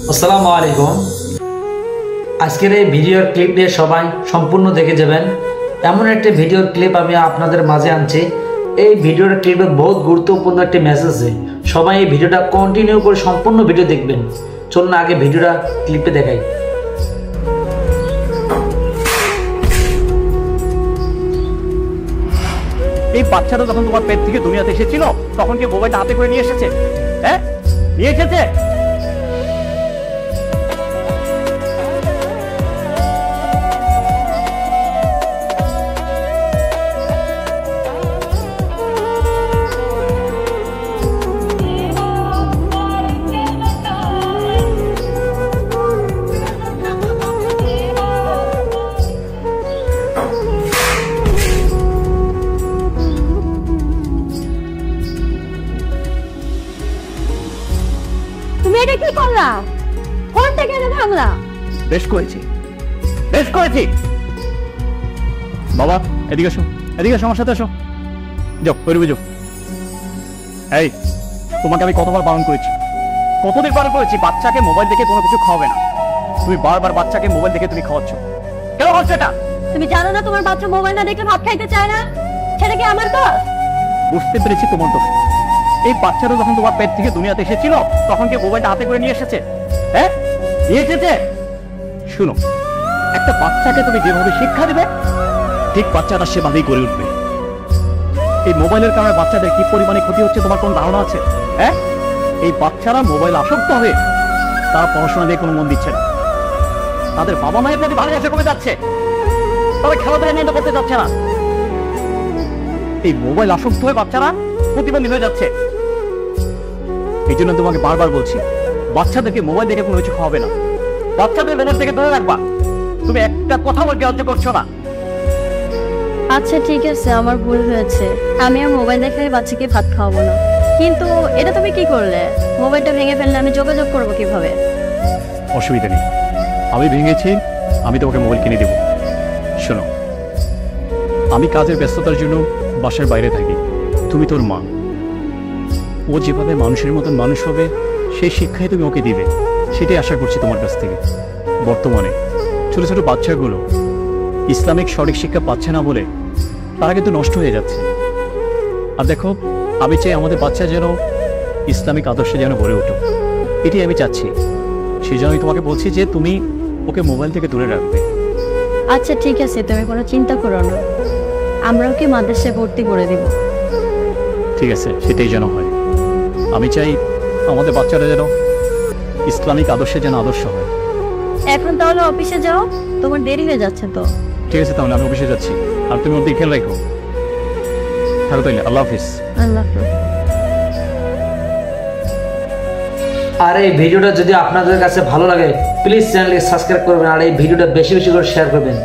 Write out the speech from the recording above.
আসসালামু আলাইকুম। আজকের এই ভিডিওর ক্লিপ নিয়ে সবাই সম্পূর্ণ দেখে যাবেন। এমন একটি ভিডিওর ক্লিপ আমি আপনাদের মাঝে আনছি। এই ভিডিওর ক্লিপে বহুত গুরুত্বপূর্ণ একটি মেসেজ আছে। সবাই এই ভিডিওটা কন্টিনিউ করে সম্পূর্ণ ভিডিও দেখবেন। চলুন আগে ভিডিওটা ক্লিপে দেখাই। এই বাচ্চাটা যখন তোমার পেট থেকে দুনিয়াতে এসেছিল তখন কি মোবাইলটা হাতে করে নিয়ে এসেছে? হ্যাঁ, নিয়ে এসেছে। এটা কি করলা? কোন থেকে এনে ভাঙলা? বেশ করেছি, বেশ করেছি। বাবা এদিকে এসো, এদিকে এসো, আমার সাথে এসো। যাও বেরোবে, যাও। এই, তোমাকে আমি কতবার বারণ করেছি, কতদিন বারণ করেছি বাচ্চাকে মোবাইল দেখে কোনো কিছু খাওয়াবে না। তুমি বারবার বাচ্চাকে মোবাইল দেখে তুমি খাওয়াচ্ছ। কেন হচ্ছে এটা? তুমি জানো না তোমার বাচ্চা মোবাইল না দেখলে ভাত খাইতে চায় না? সেটা কি আমার দোষ? বুঝতে পেরেছি তোমার দোষ। এই বাচ্চাটা যখন তোমার পেট থেকে দুনিয়াতে এসেছিল তখন কি মোবাইলটা হাতে করে নিয়ে এসেছে? হ্যাঁ, নিয়ে এসেছে। শুনো, একটা বাচ্চাকে তুমি যেভাবে শিক্ষা দিবে ঠিক বাচ্চাটা সেভাবেই গড়ে উঠবে। এই মোবাইলের কারণে বাচ্চাদের কি পরিমাণে ক্ষতি হচ্ছে তোমার কোন ধারণা আছে? হ্যাঁ, এই বাচ্চারা মোবাইল আসক্ত হয়ে তারা পড়াশোনা দিয়ে কোনো মন দিচ্ছে না। তাদের বাবা মায়ের প্রতি ভালোবাসা কমে যাচ্ছে, তবে খেলাধুলা নিয়ে করতে যাচ্ছে না। এই মোবাইল আসক্ত হয়ে বাচ্চারা প্রতিবন্ধী হয়ে যাচ্ছে। এই জন্য তোমাকে বারবার বলছি, বাচ্চাদেরকে মোবাইল দেখে কোনো কিছু খাওয়াবে না। বাচ্চাদের মেজাজ থেকে দূরে রাখবা। তুমি একটা কথা বলতে লজ্জা করছো না? আচ্ছা ঠিক আছে, আমার ভুল হয়েছে। আমি আর মোবাইল দেখে বাচ্চাকে ভাত খাওয়াবো না। কিন্তু এটা তুমি কি করলে? মোবাইলটা ভেঙে ফেললে আমি যোগাযোগ করবো কিভাবে? অসুবিধা নেই, আমি ভেঙেছি, আমি তোমাকে মোবাইল কিনে দেবো। শোনো, আমি কাজের ব্যস্ততার জন্য বাসার বাইরে থাকি। তুমি তোর মা, ও যেভাবে মানুষের মতন মানুষ হবে সেই শিক্ষাই তুমি ওকে দিবে, সেটাই আশা করছি তোমার কাছ থেকে। বর্তমানে ছোট ছোট বাচ্চাগুলো ইসলামিক সঠিক শিক্ষা পাচ্ছে না বলে তারা কিন্তু নষ্ট হয়ে যাচ্ছে। আর দেখো, আমি চাই আমাদের বাচ্চা যেন ইসলামিক আদর্শে যেন গড়ে ওঠে, এটাই আমি চাচ্ছি। সেই জন্য আমি তোমাকে বলছি যে তুমি ওকে মোবাইল থেকে দূরে রাখবে। আচ্ছা ঠিক আছে, তুমি কোনো চিন্তা করো না, আমরা ওকে মাদ্রাসায় ভর্তি করে দেব। ঠিক আছে, সেটাই যেন হয়। আমি চাই আমাদের বাচ্চারা যেন ইসলামিক আদর্শে যেন আদর্শ হয়। এখন তাহলে অফিসে যাও, তোমার দেরি হয়ে যাচ্ছে তো। ঠিক আছে, তাহলে আমি অফিসে যাচ্ছি, আর তুমি ওর দিকে খেয়াল রাখো। থাকো তাইলে, আল্লাহ হাফিজ। আল্লাহ হাফেজ। আর এই ভিডিওটা যদি আপনাদের কাছে ভালো লাগে প্লিজ চ্যানেলকে সাবস্ক্রাইব করবেন, আর এই ভিডিওটা বেশি বেশি করে শেয়ার করবেন।